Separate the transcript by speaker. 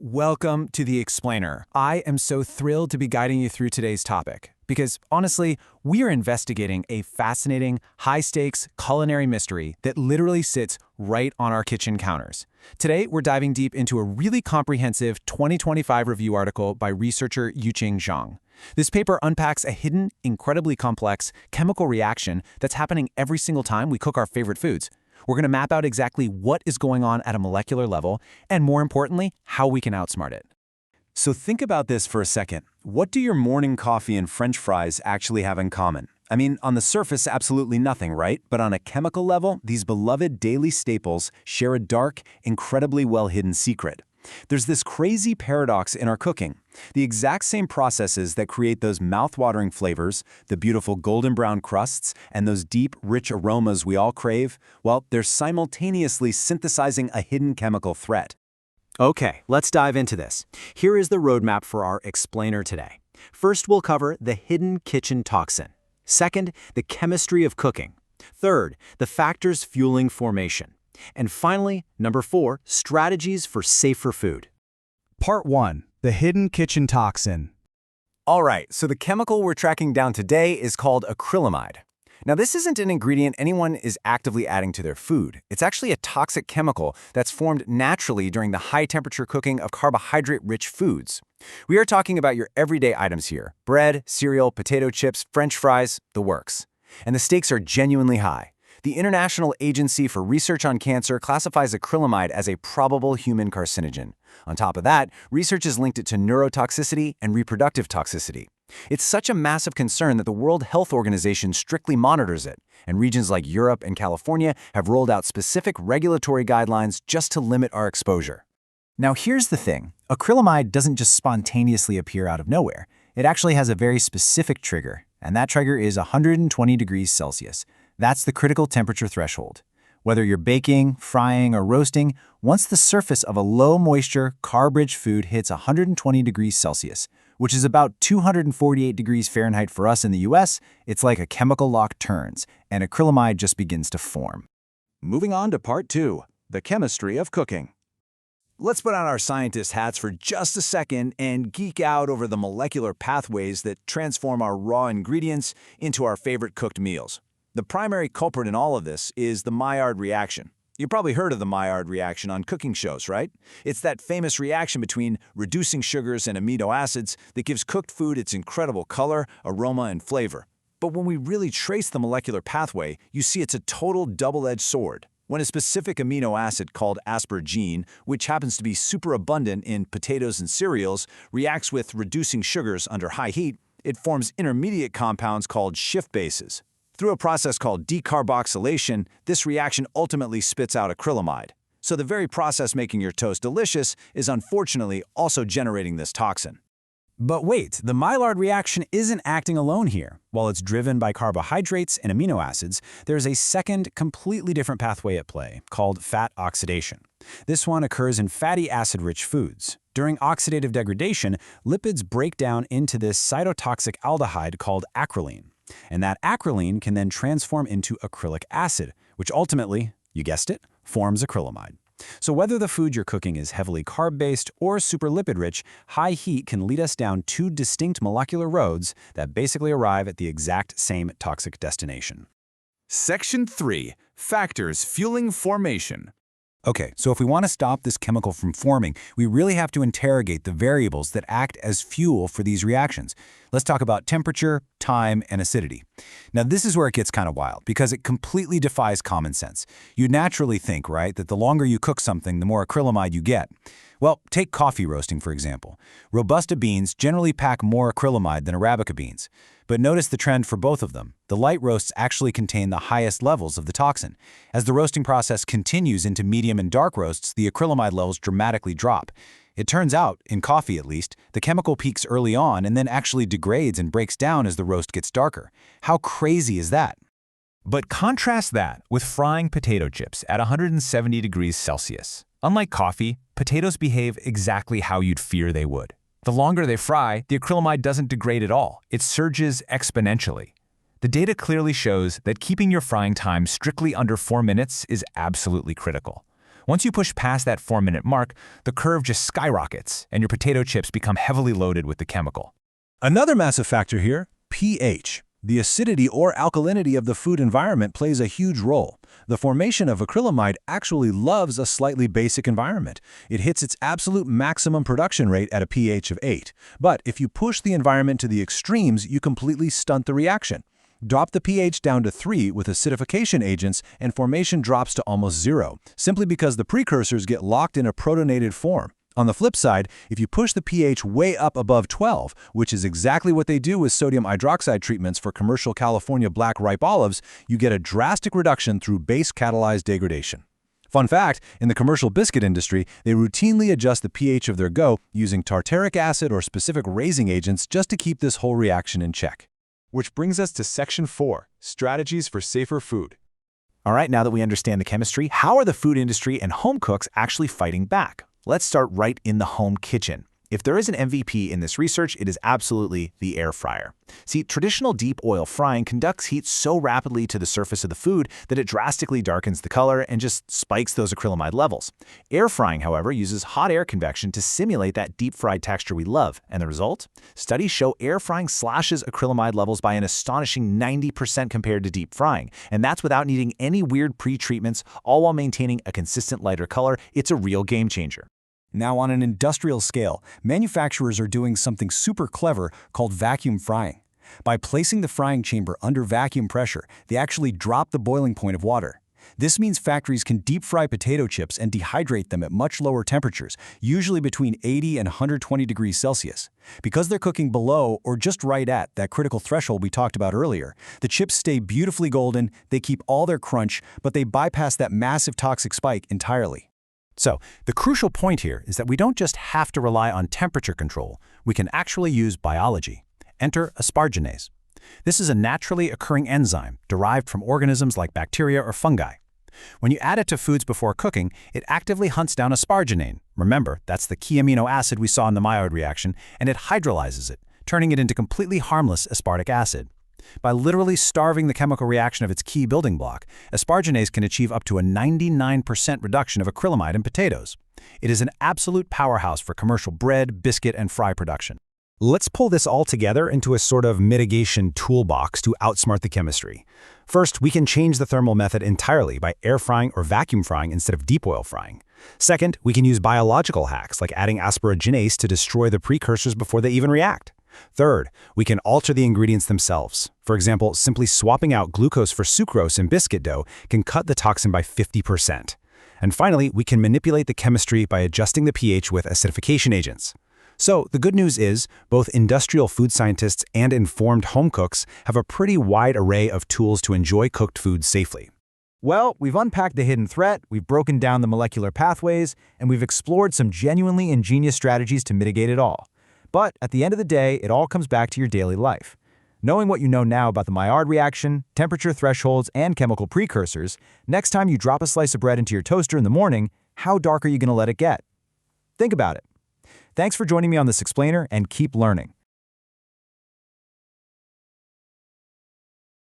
Speaker 1: Welcome to The Explainer. I am so thrilled to be guiding you through today's topic because, honestly, we are investigating a fascinating, high-stakes culinary mystery that literally sits right on our kitchen counters. Today, we're diving deep into a really comprehensive 2025 review article by researcher Yuqing Zhang. This paper unpacks a hidden, incredibly complex chemical reaction that's happening every single time we cook our favorite foods. We're going to map out exactly what is going on at a molecular level, and more importantly, how we can outsmart it. So think about this for a second. What do your morning coffee and French fries actually have in common? I mean, on the surface, absolutely nothing, right? But on a chemical level, these beloved daily staples share a dark, incredibly well-hidden secret. There's this crazy paradox in our cooking. The exact same processes that create those mouth-watering flavors, the beautiful golden brown crusts, and those deep, rich aromas we all crave, well, they're simultaneously synthesizing a hidden chemical threat. Okay, let's dive into this. Here is the roadmap for our explainer today. First, we'll cover the hidden kitchen toxin. Second, the chemistry of cooking. Third, the factors fueling formation. And finally, number 4, strategies for safer food.
Speaker 2: Part 1. The hidden kitchen toxin.
Speaker 1: All right, so the chemical we're tracking down today is called acrylamide. Now, this isn't an ingredient anyone is actively adding to their food. It's actually a toxic chemical that's formed naturally during the high-temperature cooking of carbohydrate-rich foods. We are talking about your everyday items here: bread, cereal, potato chips, French fries, the works. And the stakes are genuinely high. The International Agency for Research on Cancer classifies acrylamide as a probable human carcinogen. On top of that, research has linked it to neurotoxicity and reproductive toxicity. It's such a massive concern that the World Health Organization strictly monitors it, and regions like Europe and California have rolled out specific regulatory guidelines just to limit our exposure. Now here's the thing. Acrylamide doesn't just spontaneously appear out of nowhere. It actually has a very specific trigger, and that trigger is 120 degrees Celsius. That's the critical temperature threshold. Whether you're baking, frying, or roasting, once the surface of a low-moisture, carb-rich food hits 120 degrees Celsius, which is about 248 degrees Fahrenheit for us in the US, it's like a chemical lock turns, and acrylamide just begins to form.
Speaker 2: Moving on to Part 2. The chemistry of cooking.
Speaker 1: Let's put on our scientist hats for just a second and geek out over the molecular pathways that transform our raw ingredients into our favorite cooked meals. The primary culprit in all of this is the Maillard reaction. You've probably heard of the Maillard reaction on cooking shows, right? It's that famous reaction between reducing sugars and amino acids that gives cooked food its incredible color, aroma, and flavor. But when we really trace the molecular pathway, you see it's a total double-edged sword. When a specific amino acid called asparagine, which happens to be super abundant in potatoes and cereals, reacts with reducing sugars under high heat, it forms intermediate compounds called Schiff bases. Through a process called decarboxylation, this reaction ultimately spits out acrylamide. So the very process making your toast delicious is unfortunately also generating this toxin. But wait, the Maillard reaction isn't acting alone here. While it's driven by carbohydrates and amino acids, there's a second, completely different pathway at play, called fat oxidation. This one occurs in fatty acid-rich foods. During oxidative degradation, lipids break down into this cytotoxic aldehyde called acrolein. And that acrolein can then transform into acrylic acid, which ultimately, you guessed it, forms acrylamide. So whether the food you're cooking is heavily carb-based or super lipid-rich, high heat can lead us down two distinct molecular roads that basically arrive at the exact same toxic destination.
Speaker 2: Section 3. Factors fueling formation.
Speaker 1: Okay, so if we want to stop this chemical from forming, we really have to interrogate the variables that act as fuel for these reactions. Let's talk about temperature, time, and acidity. Now, this is where it gets kind of wild because it completely defies common sense. You'd naturally think, right, that the longer you cook something, the more acrylamide you get. Well, take coffee roasting, for example. Robusta beans generally pack more acrylamide than Arabica beans. But notice the trend for both of them. The light roasts actually contain the highest levels of the toxin. As the roasting process continues into medium and dark roasts, the acrylamide levels dramatically drop. It turns out, in coffee at least, the chemical peaks early on and then actually degrades and breaks down as the roast gets darker. How crazy is that?
Speaker 3: But contrast that with frying potato chips at 170 degrees Celsius. Unlike coffee, potatoes behave exactly how you'd fear they would. The longer they fry, the acrylamide doesn't degrade at all. It surges exponentially. The data clearly shows that keeping your frying time strictly under 4 minutes is absolutely critical. Once you push past that 4-minute mark, the curve just skyrockets, and your potato chips become heavily loaded with the chemical.
Speaker 2: Another massive factor here, pH. The acidity or alkalinity of the food environment plays a huge role. The formation of acrylamide actually loves a slightly basic environment. It hits its absolute maximum production rate at a pH of 8. But if you push the environment to the extremes, you completely stunt the reaction. Drop the pH down to 3 with acidification agents and formation drops to almost 0, simply because the precursors get locked in a protonated form. On the flip side, if you push the pH way up above 12, which is exactly what they do with sodium hydroxide treatments for commercial California black ripe olives, you get a drastic reduction through base catalyzed degradation. Fun fact, in the commercial biscuit industry, they routinely adjust the pH of their dough using tartaric acid or specific raising agents just to keep this whole reaction in check.
Speaker 4: Which brings us to Section 4, Strategies for Safer Food.
Speaker 3: All right, now that we understand the chemistry, how are the food industry and home cooks actually fighting back? Let's start right in the home kitchen. If there is an MVP in this research, it is absolutely the air fryer. See, traditional deep oil frying conducts heat so rapidly to the surface of the food that it drastically darkens the color and just spikes those acrylamide levels. Air frying, however, uses hot air convection to simulate that deep-fried texture we love. And the result? Studies show air frying slashes acrylamide levels by an astonishing 90% compared to deep frying. And that's without needing any weird pre-treatments, all while maintaining a consistent lighter color. It's a real game changer.
Speaker 5: Now, on an industrial scale, manufacturers are doing something super clever called vacuum frying. By placing the frying chamber under vacuum pressure, they actually drop the boiling point of water. This means factories can deep fry potato chips and dehydrate them at much lower temperatures, usually between 80 and 120 degrees Celsius. Because they're cooking below or just right at that critical threshold we talked about earlier, the chips stay beautifully golden, they keep all their crunch, but they bypass that massive toxic spike entirely.
Speaker 3: So, the crucial point here is that we don't just have to rely on temperature control, we can actually use biology. Enter asparaginase. This is a naturally occurring enzyme derived from organisms like bacteria or fungi. When you add it to foods before cooking, it actively hunts down asparagine. Remember, that's the key amino acid we saw in the Maillard reaction, and it hydrolyzes it, turning it into completely harmless aspartic acid. By literally starving the chemical reaction of its key building block, asparaginase can achieve up to a 99% reduction of acrylamide in potatoes. It is an absolute powerhouse for commercial bread, biscuit, and fry production.
Speaker 2: Let's pull this all together into a sort of mitigation toolbox to outsmart the chemistry. First, we can change the thermal method entirely by air frying or vacuum frying instead of deep oil frying. Second, we can use biological hacks like adding asparaginase to destroy the precursors before they even react. Third, we can alter the ingredients themselves. For example, simply swapping out glucose for sucrose in biscuit dough can cut the toxin by 50%. And finally, we can manipulate the chemistry by adjusting the pH with acidification agents. So, the good news is, both industrial food scientists and informed home cooks have a pretty wide array of tools to enjoy cooked food safely.
Speaker 1: Well, we've unpacked the hidden threat, we've broken down the molecular pathways, and we've explored some genuinely ingenious strategies to mitigate it all. But at the end of the day, it all comes back to your daily life. Knowing what you know now about the Maillard reaction, temperature thresholds, and chemical precursors, next time you drop a slice of bread into your toaster in the morning, how dark are you going to let it get? Think about it. Thanks for joining me on this explainer, and keep learning.